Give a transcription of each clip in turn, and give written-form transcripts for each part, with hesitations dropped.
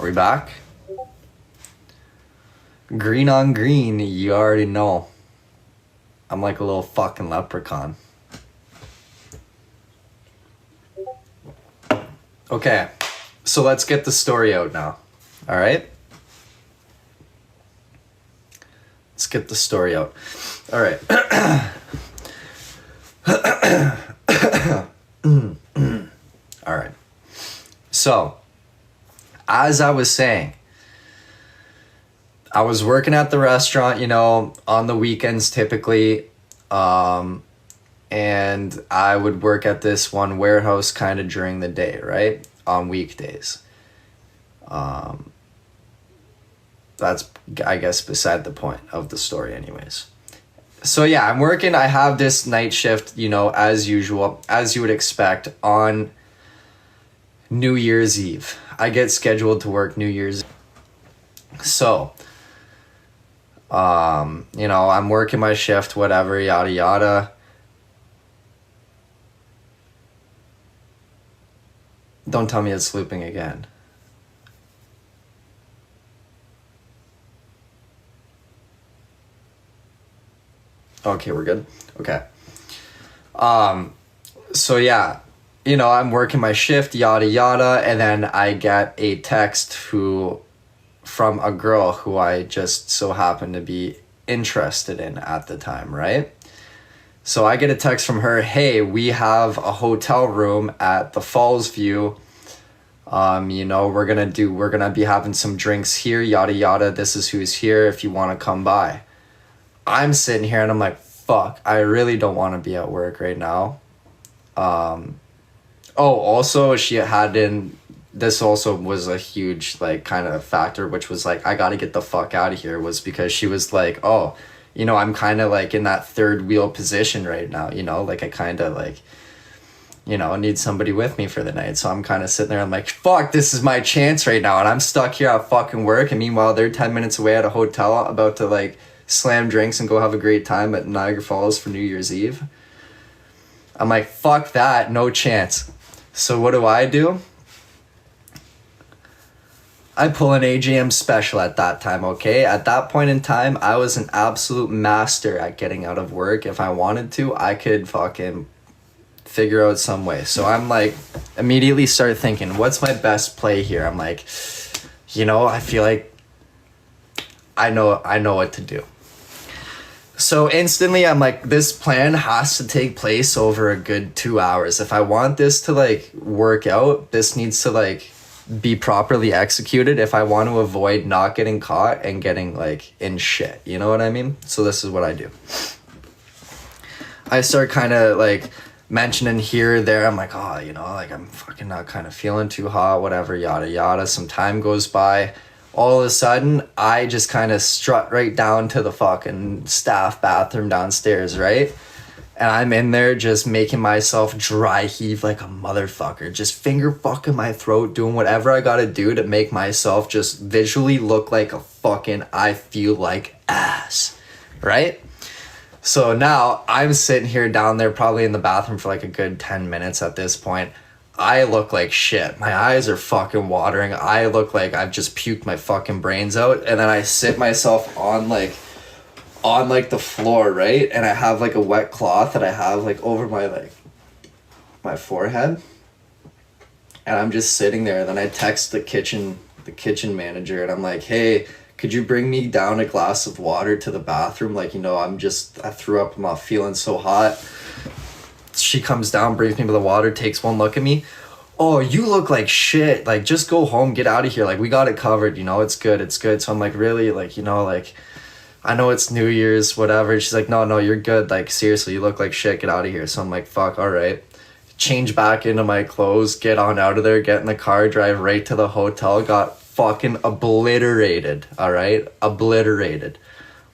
Are we back? Green on green, you already know. I'm like a little fucking leprechaun. Okay, so let's get the story out now. All right? Let's get the story out. All right. All right. So, as I was saying, I was working at the restaurant, on the weekends typically. And I would work at this one warehouse kind of during the day, right? On weekdays. That's, I guess, beside the point of the story anyways. So yeah, I'm working. I have this night shift, as usual, as you would expect on New Year's Eve. I get scheduled to work New Year's Eve. So, I'm working my shift, whatever, yada, yada. Don't tell me it's looping again. Okay, we're good. Okay. So yeah, I'm working my shift, yada, yada. And then I get a text from a girl who I just so happened to be interested in at the time, right? So I get a text from her, hey, we have a hotel room at the Falls View. We're gonna be having some drinks here, yada, yada. This is who's here if you want to come by. I'm sitting here and I'm like, fuck, I really don't want to be at work right now. Also this also was a huge, kind of factor, which was I got to get the fuck out of here, was because she was like, oh, I'm kind of in that third wheel position right now, I kind of need somebody with me for the night. So I'm kind of sitting there, I'm like, fuck, this is my chance right now. And I'm stuck here at fucking work. And meanwhile, they're 10 minutes away at a hotel about to slam drinks and go have a great time at Niagara Falls for New Year's Eve. I'm like, fuck that, no chance. So what do? I pull an AGM special at that time, okay? At that point in time, I was an absolute master at getting out of work. If I wanted to, I could fucking figure out some way. So I'm immediately start thinking, what's my best play here? I'm like, I feel like I know what to do. So instantly I'm like, this plan has to take place over a good 2 hours. If I want this to work out, this needs to be properly executed if I want to avoid not getting caught and getting in shit. You know what I mean? So this is what I do. I start kind of mentioning here or there. I'm like, oh, I'm fucking not kind of feeling too hot, whatever, yada, yada. Some time goes by. All of a sudden, I just kind of strut right down to the fucking staff bathroom downstairs, right? And I'm in there just making myself dry heave like a motherfucker. Just finger fucking my throat, doing whatever I gotta do to make myself just visually look like a fucking I feel like ass, right? So now I'm sitting here down there probably in the bathroom for a good 10 minutes at this point. I look like shit. My eyes are fucking watering. I look like I've just puked my fucking brains out. And then I sit myself on the floor, right? And I have a wet cloth that I have over my forehead. And I'm just sitting there. And then I text the kitchen manager and I'm like, hey, could you bring me down a glass of water to the bathroom? I threw up, I'm not feeling so hot. She comes down, brings me the water, takes one look at me. Oh, you look like shit. Just go home, get out of here. We got it covered, it's good. So I'm really, I know it's New Year's, whatever. She's like, no, you're good. Seriously, you look like shit. Get out of here. So I'm like, fuck, all right. Change back into my clothes, get on out of there, get in the car, drive right to the hotel. Got fucking obliterated, all right? Obliterated.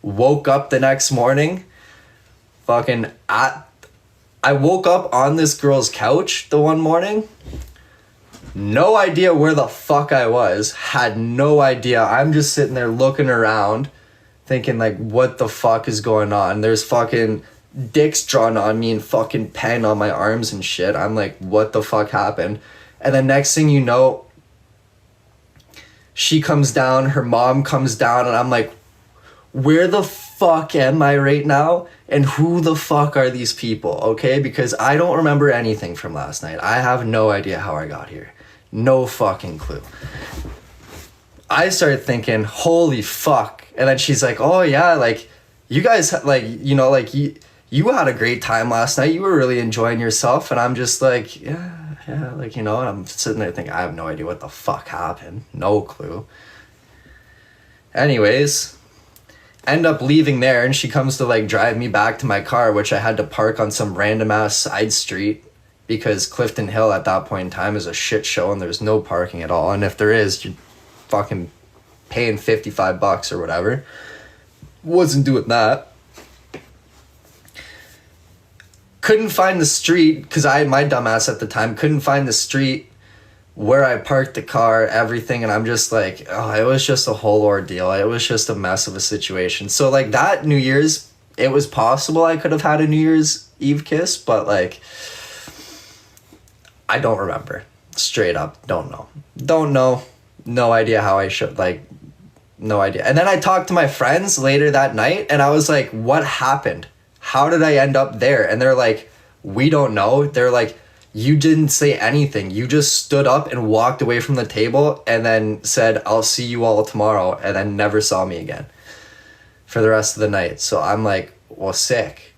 Woke up the next morning, I woke up on this girl's couch the one morning. No idea where the fuck I was. Had no idea. I'm just sitting there looking around, thinking what the fuck is going on? There's fucking dicks drawn on me and fucking pen on my arms and shit. I'm like, what the fuck happened? And the next thing you know, She comes down, her mom comes down, and I'm like, where the fuck am I right now? And who the fuck are these people? Okay, because I don't remember anything from last night. I have no idea how I got here. No fucking clue. I started thinking, holy fuck. And then she's like, oh yeah, like, you guys, like, you know, like, you had a great time last night. You were really enjoying yourself. And I'm just like, yeah, like, you know, and I'm sitting there thinking, I have no idea what the fuck happened. No clue. Anyways, end up leaving there, and she comes to, like, drive me back to my car, which I had to park on some random ass side street because Clifton Hill at that point in time is a shit show and there's no parking at all. And if there is, you're fucking paying $55 or whatever. Wasn't doing that. Couldn't find the street because I had my dumbass at the time. Couldn't find the street where I parked the car, everything. And I'm just like, oh, it was just a whole ordeal. It was just a mess of a situation. So, like, that New Year's, it was possible I could have had a New Year's Eve kiss, but, like, I don't remember. Straight up, don't know. No idea how I should, like, no idea. And then I talked to my friends later that night, and I was like, what happened? How did I end up there? And they're like, we don't know. They're like, you didn't say anything. You just stood up and walked away from the table and then said, I'll see you all tomorrow, and then never saw me again for the rest of the night. So I'm like, well, sick.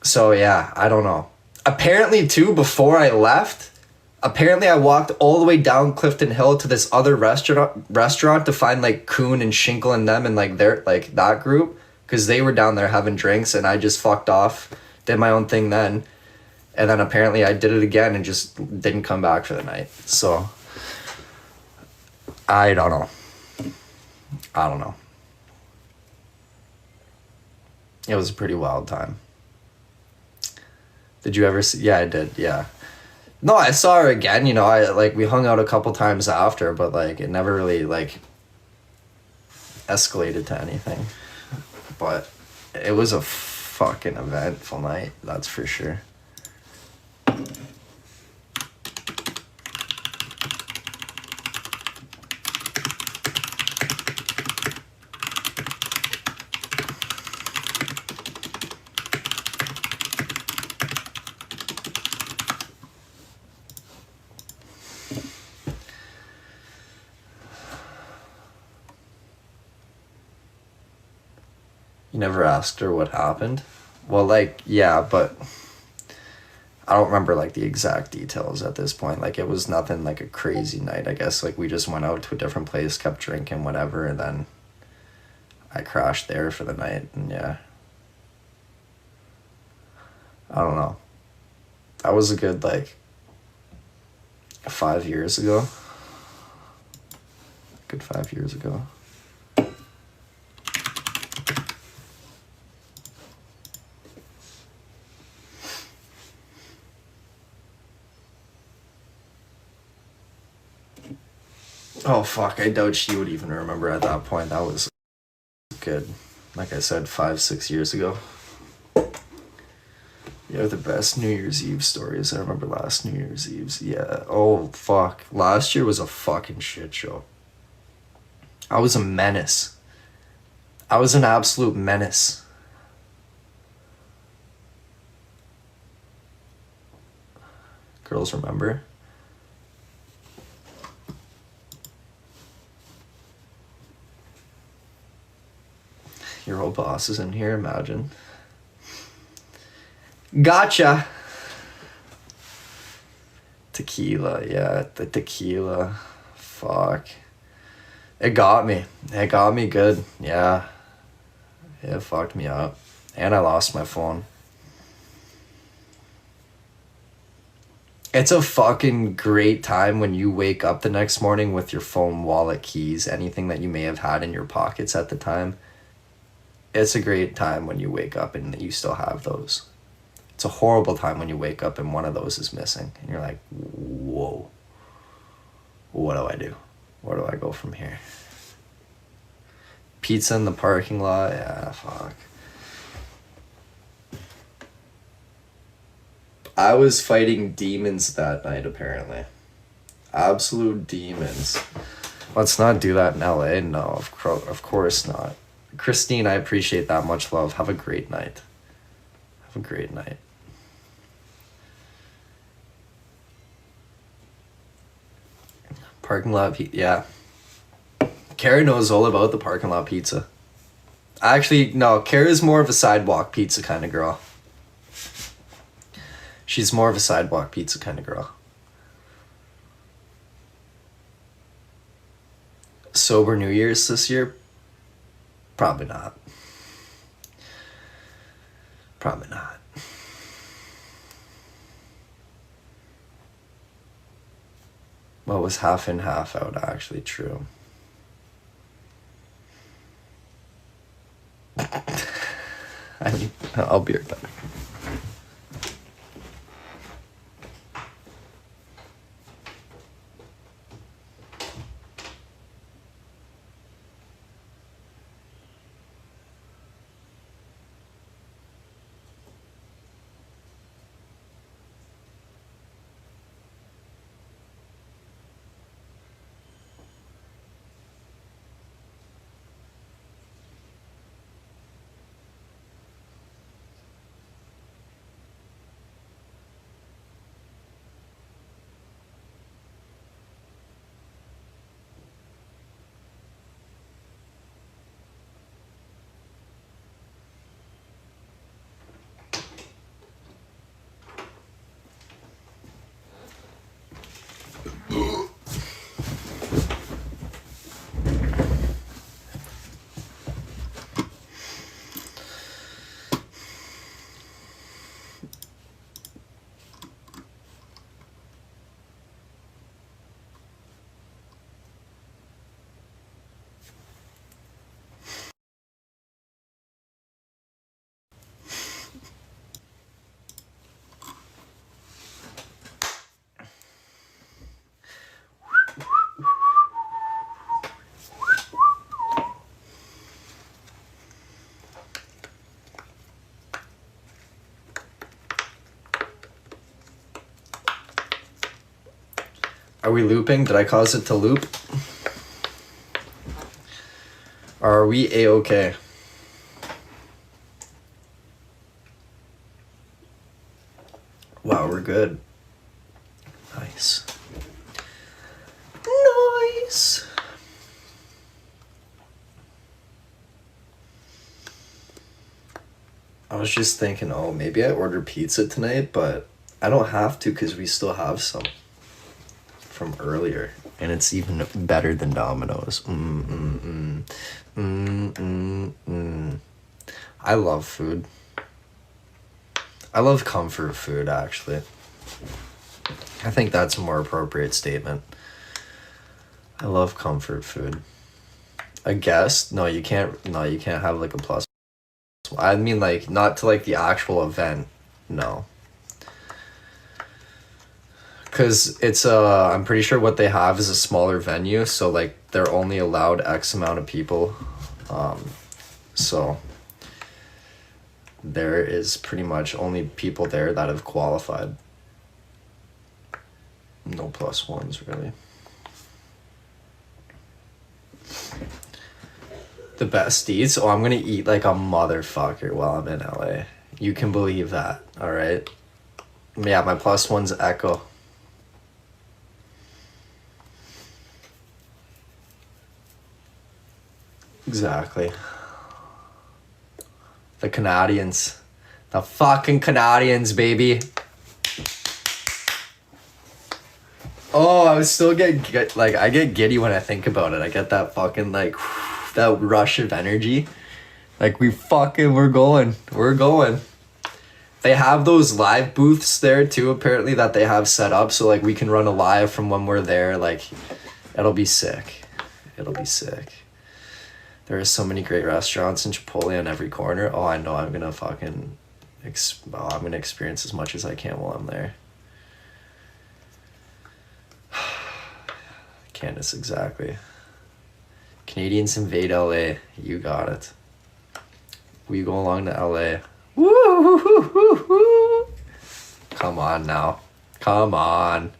So yeah, I don't know. Apparently too, before I left, I walked all the way down Clifton Hill to this other restaurant to find, like, Kuhn and Shinkle and them and, like, their, like, that group, because they were down there having drinks, and I just fucked off, did my own thing then, and then apparently I did it again and just didn't come back for the night. So I don't know. It was a pretty wild time. Did you ever see? Yeah, I did. Yeah. No, I saw her again, you know, we hung out a couple times after, but, like, it never really, like, escalated to anything. But it was a fucking eventful night, that's for sure. You never asked her what happened? Well, like, yeah, but I don't remember, like, the exact details at this point. Like, it was nothing like a crazy night, I guess. Like, we just went out to a different place, kept drinking, whatever, and then I crashed there for the night, and yeah. I don't know. That was a good, like, 5 years ago. Good 5 years ago. Oh, fuck, I doubt she would even remember at that point. That was good. Like I said, 5-6 years ago. Yeah, the best New Year's Eve stories. I remember last New Year's Eve's. Yeah. Oh, fuck. Last year was a fucking shit show. I was a menace. I was an absolute menace. Girls remember? Your old boss is in here, imagine. Gotcha. Tequila, yeah, the tequila. Fuck. It got me. It got me good. Yeah. It fucked me up. And I lost my phone. It's a fucking great time when you wake up the next morning with your phone, wallet, keys, anything that you may have had in your pockets at the time. It's a great time when you wake up and you still have those. It's a horrible time when you wake up and one of those is missing. And you're like, whoa. What do I do? Where do I go from here? Pizza in the parking lot? Yeah, fuck. I was fighting demons that night, apparently. Absolute demons. Let's not do that in LA. No, of course not. Christine, I appreciate that. Much love. Have a great night. Have a great night. Parking lot pizza. Yeah. Kara knows all about the parking lot pizza. Actually, no. Kara's more of a sidewalk pizza kind of girl. She's more of a sidewalk pizza kind of girl. Sober New Year's this year? Probably not. Probably not. What was half in, half out actually true? I'll be right back. Are we looping? Did I cause it to loop? Are we A-okay? Wow, we're good. Nice. Nice. I was just thinking, oh, maybe I order pizza tonight, but I don't have to because we still have some from earlier, and it's even better than Domino's. I love food. I love comfort food, actually. I think that's a more appropriate statement. I love comfort food. A guest? No, you can't. No, you can't have like a plus. I mean, like, not to like the actual event. No. Because it's I'm pretty sure what they have is a smaller venue, so like they're only allowed X amount of people. So there is pretty much only people there that have qualified. No plus ones, really. The best eats? Oh, I'm gonna eat like a motherfucker while I'm in LA. You can believe that, alright? Yeah, my plus one's Echo. Exactly. The Canadians. The fucking Canadians, baby. Oh, I was still get like, I get giddy when I think about it. I get that fucking, like, that rush of energy. Like, we're going. We're going. They have those live booths there, too, apparently, that they have set up. So, like, we can run a live from when we're there. Like, it'll be sick. It'll be sick. There are so many great restaurants and Chipotle on every corner. Oh, I know I'm gonna fucking... I'm gonna experience as much as I can while I'm there. Candace, exactly. Canadians invade LA. You got it. We go along to LA. Woo! Come on now. Come on.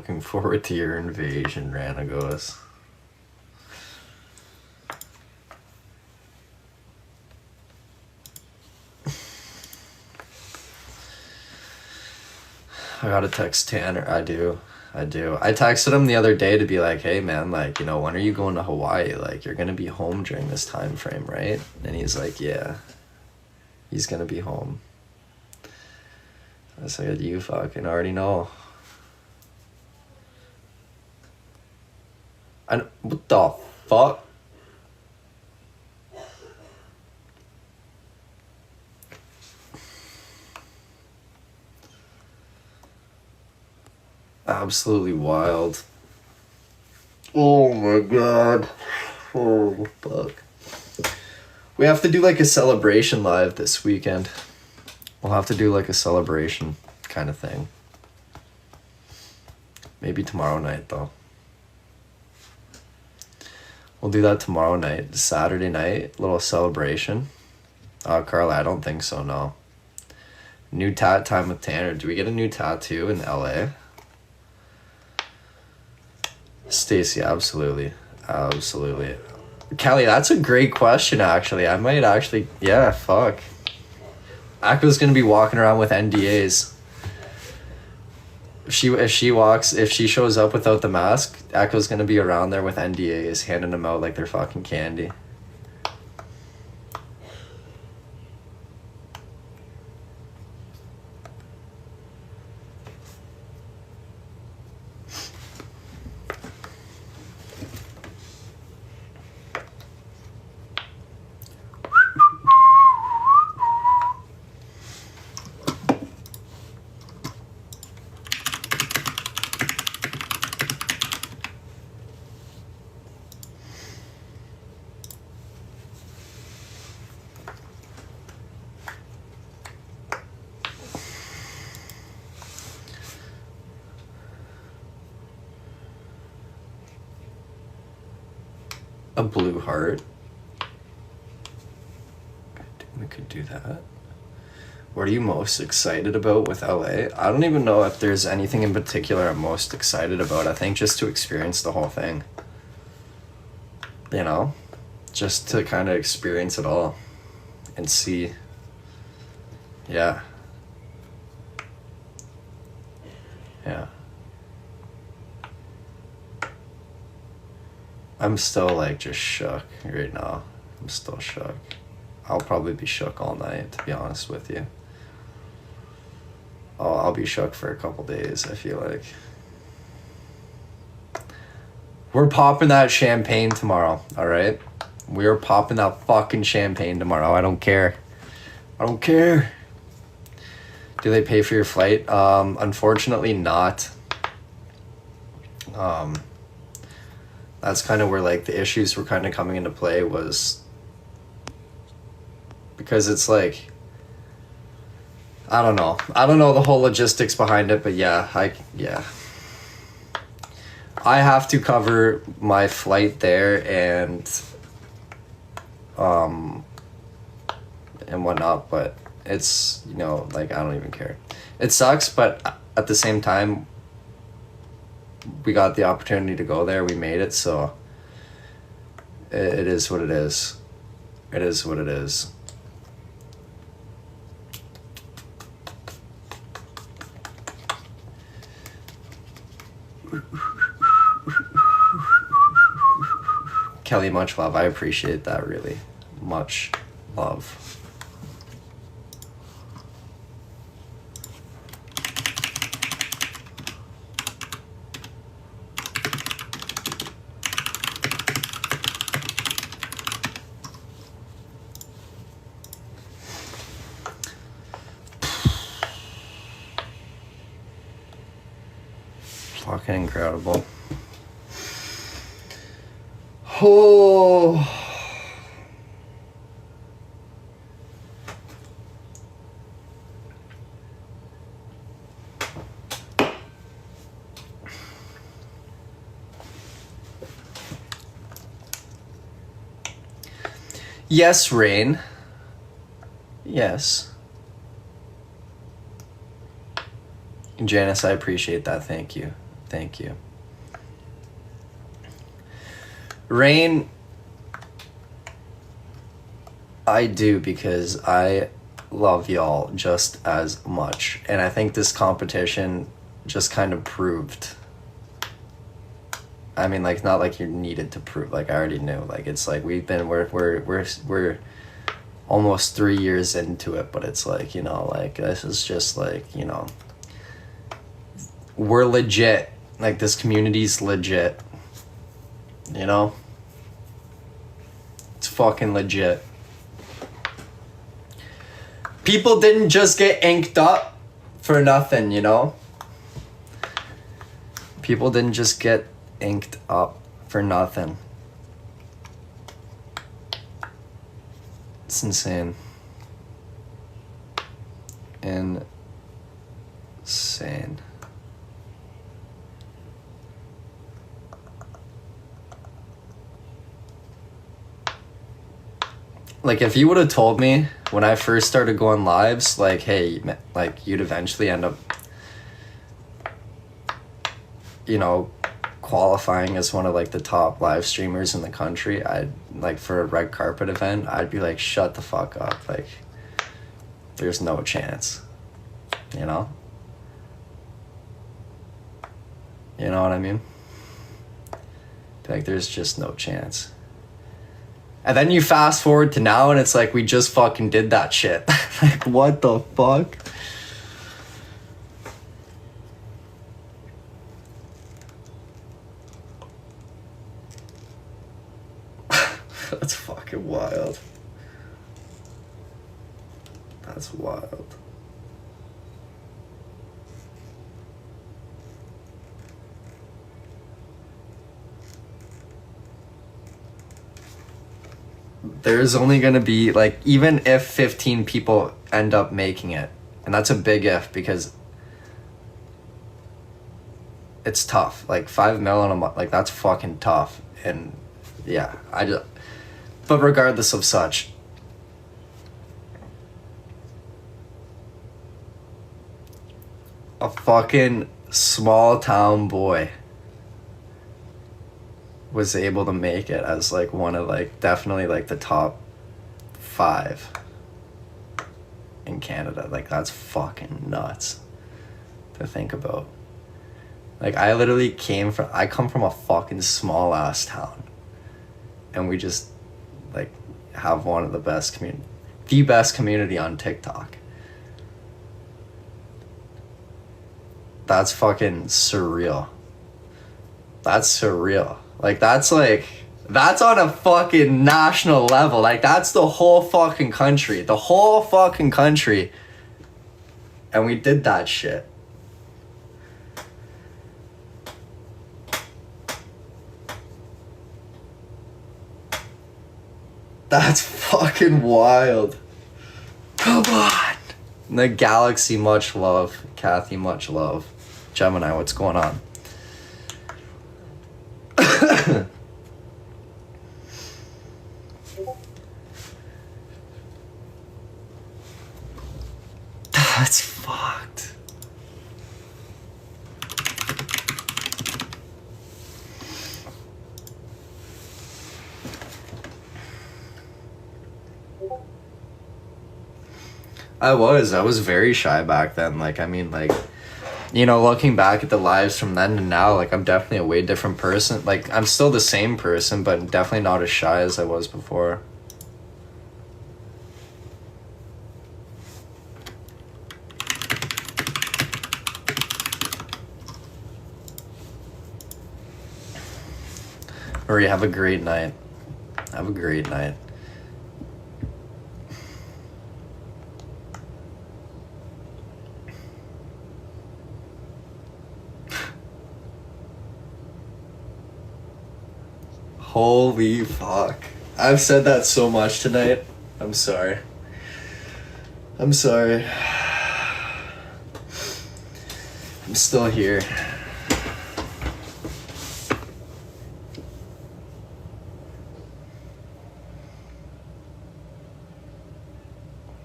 Looking forward to your invasion, Ranagos. I gotta text Tanner. I do. I texted him the other day to be like, hey man, like, you know, when are you going to Hawaii? Like, you're gonna be home during this time frame, right? And he's like, yeah, he's gonna be home. I said, you fucking already know. What the fuck? Absolutely wild. Oh my god. Oh fuck. We have to do like a celebration live this weekend. We'll have to do like a celebration kind of thing. Maybe tomorrow night though. We'll do that tomorrow night. Saturday night, little celebration. Carla, I don't think so, no. New tat time with Tanner. Do we get a new tattoo in LA? Stacy, absolutely. Absolutely. Kelly, that's a great question, actually. I might actually... Yeah, fuck. Akba's gonna be walking around with NDAs. If she shows up without the mask, Akba's gonna be around there with NDAs, handing them out like they're fucking candy. A blue heart. We could do that. What are you most excited about with LA? I don't even know if there's anything in particular I'm most excited about. I think just to experience the whole thing. You know? Just to kind of experience it all. And see. Yeah. Yeah. I'm still like just shook right now. I'm still shook. I'll probably be shook all night, to be honest with you. Oh, I'll be shook for a couple days, I feel like. We're popping that champagne tomorrow, alright? We're popping that fucking champagne tomorrow. I don't care. I don't care. Do they pay for your flight? Unfortunately not. That's kind of where like the issues were kind of coming into play, was because it's like, I don't know the whole logistics behind it, but yeah, I have to cover my flight there and whatnot, but it's, you know, like, I don't even care. It sucks, but at the same time, we got the opportunity to go there. We made it, so it is what it is. It is what it is. Kelly, much love. I appreciate that, really. Much love. Fucking incredible. Oh. Yes, Rain. Yes. Janice, I appreciate that. Thank you. Thank you. Rain, I do because I love y'all just as much. And I think this competition just kind of proved. I mean, like, not like you needed to prove. Like, I already knew. Like, it's like we're almost 3 years into it, but it's like, you know, like, this is just like, you know, we're legit. Like, this community's legit. You know? It's fucking legit. People didn't just get inked up for nothing, you know? People didn't just get inked up for nothing. It's insane. Insane. Like, if you would have told me when I first started going lives, like, hey, like, you'd eventually end up, you know, qualifying as one of, like, the top live streamers in the country, I'd, like, for a red carpet event, I'd be like, shut the fuck up. Like, there's no chance. You know? You know what I mean? Like, there's just no chance. And then you fast forward to now and it's like, we just fucking did that shit. Like, what the fuck? That's fucking wild. That's wild. There's only gonna be, like, even if 15 people end up making it, and that's a big if, because it's tough. Like, 5 million a month, like, that's fucking tough. And yeah, but regardless of such, a fucking small town boy was able to make it as, like, one of, like, definitely, like, the top 5 in Canada. Like, that's fucking nuts to think about. Like, I come from a fucking small ass town, and we just, like, have one of the best community on TikTok. That's fucking surreal. That's surreal. Like, that's on a fucking national level. Like, that's the whole fucking country. The whole fucking country. And we did that shit. That's fucking wild. Come on. The Galaxy, much love. Kathy, much love. Gemini, what's going on? That's fucked. I was very shy back then. Like, I mean, like, you know, looking back at the lives from then to now, like, I'm definitely a way different person. Like, I'm still the same person, but definitely not as shy as I was before. Marie, have a great night. Have a great night. Holy fuck. I've said that so much tonight. I'm sorry. I'm sorry. I'm still here.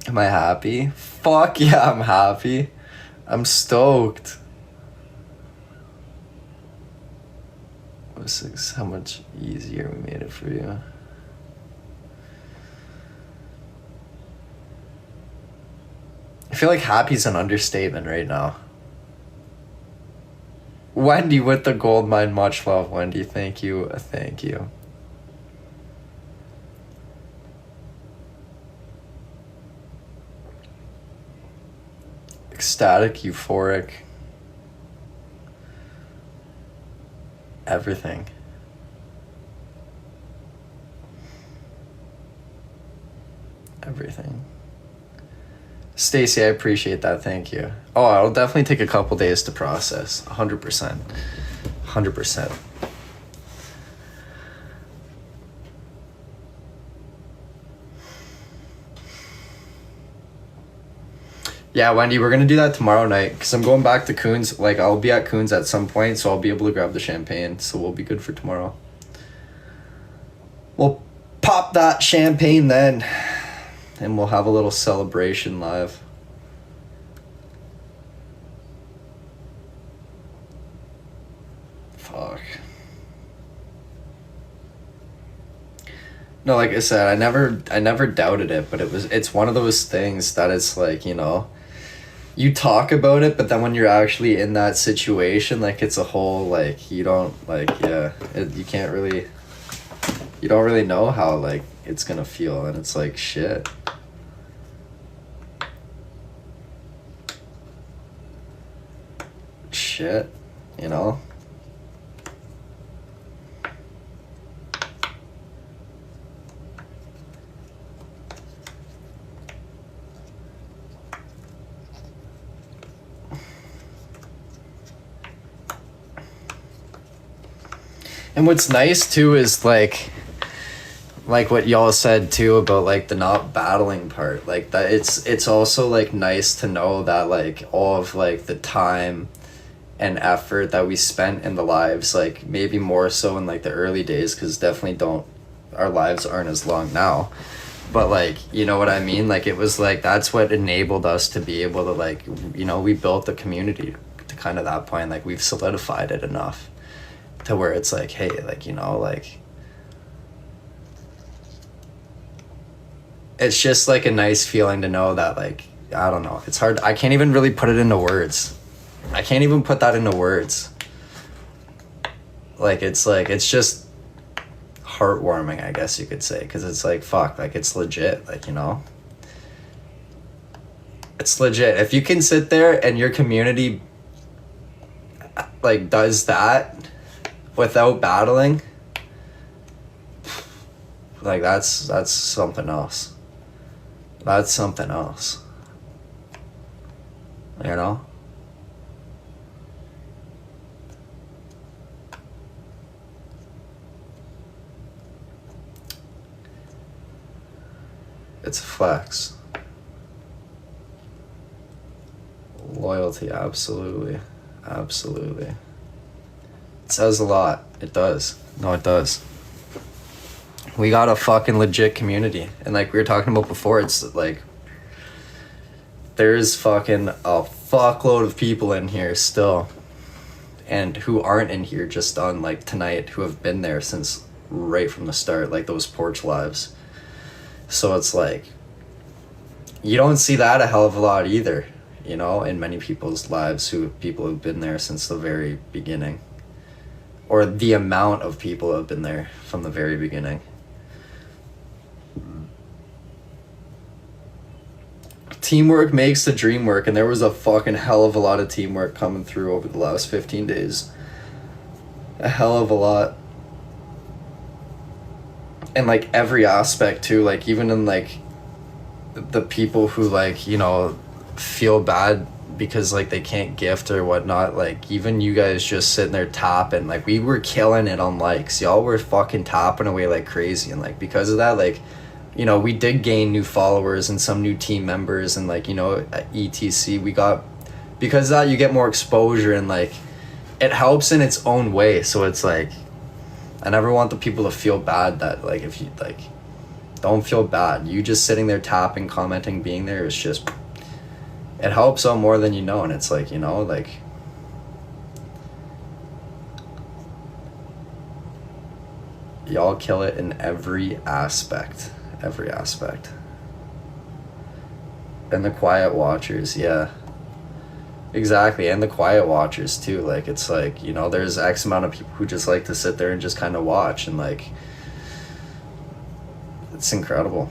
Am I happy? Fuck yeah, I'm happy. I'm stoked. 06, how much easier we made it for you. I feel like happy's an understatement right now. Wendy with the gold mine, much love, Wendy. Thank you. Thank you. Ecstatic, euphoric. Everything. Everything. Stacy, I appreciate that. Thank you. Oh, it'll definitely take a couple days to process. 100%. 100%. Yeah, Wendy, we're gonna do that tomorrow night because I'm going back to Coons. Like, I'll be at Coons at some point, so I'll be able to grab the champagne. So we'll be good for tomorrow. We'll pop that champagne then, and we'll have a little celebration live. Fuck. No, like I said, I never doubted it, but it's one of those things that it's like, you know, you talk about it, but then when you're actually in that situation, like, it's a whole, like, you don't, like, yeah, you don't really know how, like, it's gonna feel, and it's like, shit. Shit, you know? And what's nice too is like what y'all said too about like the not battling part, like that it's also like nice to know that like all of like the time and effort that we spent in the lives, like maybe more so in like the early days, because definitely our lives aren't as long now, but like, you know what I mean, like it was like that's what enabled us to be able to, like, you know, we built the community to kind of that point, like we've solidified it enough to where it's like, hey, like, you know, like, it's just like a nice feeling to know that, like, I don't know, it's hard, I can't even really put it into words. I can't even put that into words. Like, it's just heartwarming, I guess you could say, because it's like, fuck, like, it's legit, like, you know, it's legit. If you can sit there and your community like does that without battling, like, that's something else. That's something else, you know? It's a flex. Loyalty, absolutely. Absolutely. It says a lot. It does. No, it does. We got a fucking legit community. And like we were talking about before, it's like there's fucking a fuckload of people in here still, and who aren't in here just on like tonight, who have been there since right from the start, like those porch lives. So it's like, you don't see that a hell of a lot either, you know, in many people's lives, people who've been there since the very beginning, or the amount of people who have been there from the very beginning. Teamwork makes the dream work, and there was a fucking hell of a lot of teamwork coming through over the last 15 days. A hell of a lot. And like every aspect too, like even in like the people who, like, you know, feel bad because like they can't gift or whatnot, like even you guys just sitting there tapping, like we were killing it on likes, y'all were fucking tapping away like crazy, and like because of that, like, you know, we did gain new followers and some new team members, and like, you know, at ETC we got, because of that you get more exposure, and like it helps in its own way. So it's like, I never want the people to feel bad that, like, if you, like, don't feel bad. You just sitting there tapping, commenting, being there is just, it helps out more than you know. And it's like, you know, like, Y'all kill it in every aspect. Every aspect. And the quiet watchers, yeah. Exactly, and the quiet watchers too. Like, it's like, you know, there's X amount of people who just like to sit there and just kind of watch, and like, it's incredible.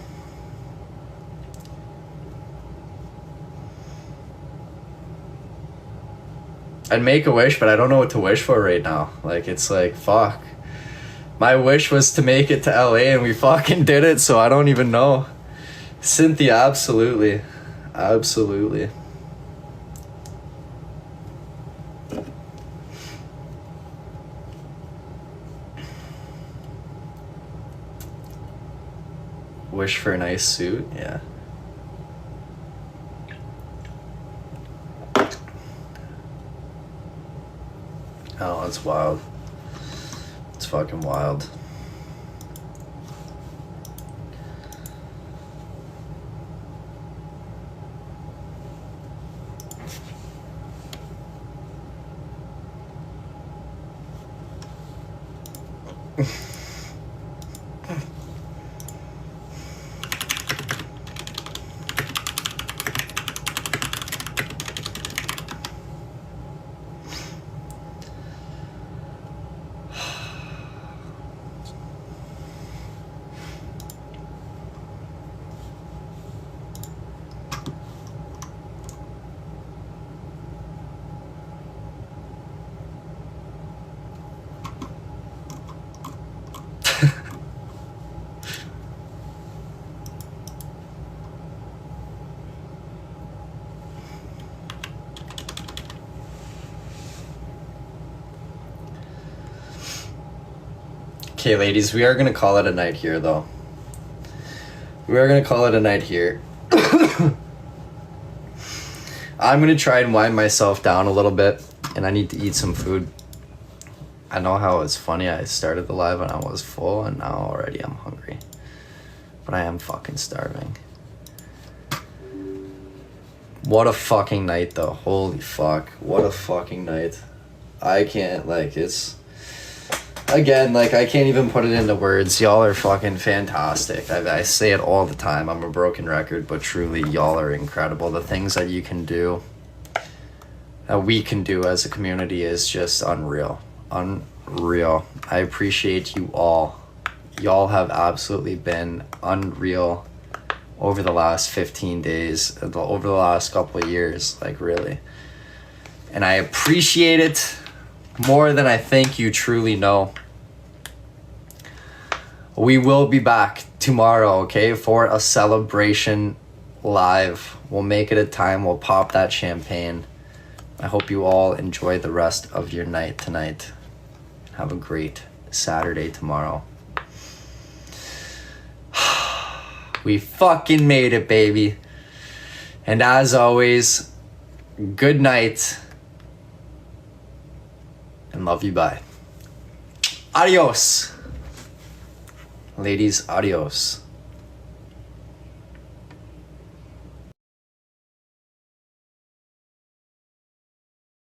I'd make a wish, but I don't know what to wish for right now. Like, it's like, fuck. My wish was to make it to LA, and we fucking did it, so I don't even know. Cynthia, absolutely. Absolutely. Wish for a nice suit, yeah. Oh, it's wild. It's fucking wild. Okay, ladies, we are gonna call it a night here, though. We are gonna call it a night here. I'm gonna try and wind myself down a little bit, and I need to eat some food. I know how it's funny. I started the live and I was full, and now already I'm hungry. But I am fucking starving. What a fucking night, though. Holy fuck. What a fucking night. I can't, like, it's... Again, like, I can't even put it into words. Y'all are fucking fantastic. I say it all the time. I'm a broken record, but truly, y'all are incredible. The things that you can do, that we can do as a community is just unreal. Unreal. I appreciate you all. Y'all have absolutely been unreal over the last 15 days, over the last couple of years, like, really. And I appreciate it more than I think you truly know. We will be back tomorrow, okay, for a celebration live. We'll make it a time. We'll pop that champagne. I hope you all enjoy the rest of your night tonight. Have a great Saturday tomorrow. We fucking made it, baby. And as always, good night. And love you, bye. Adios. Ladies, adios.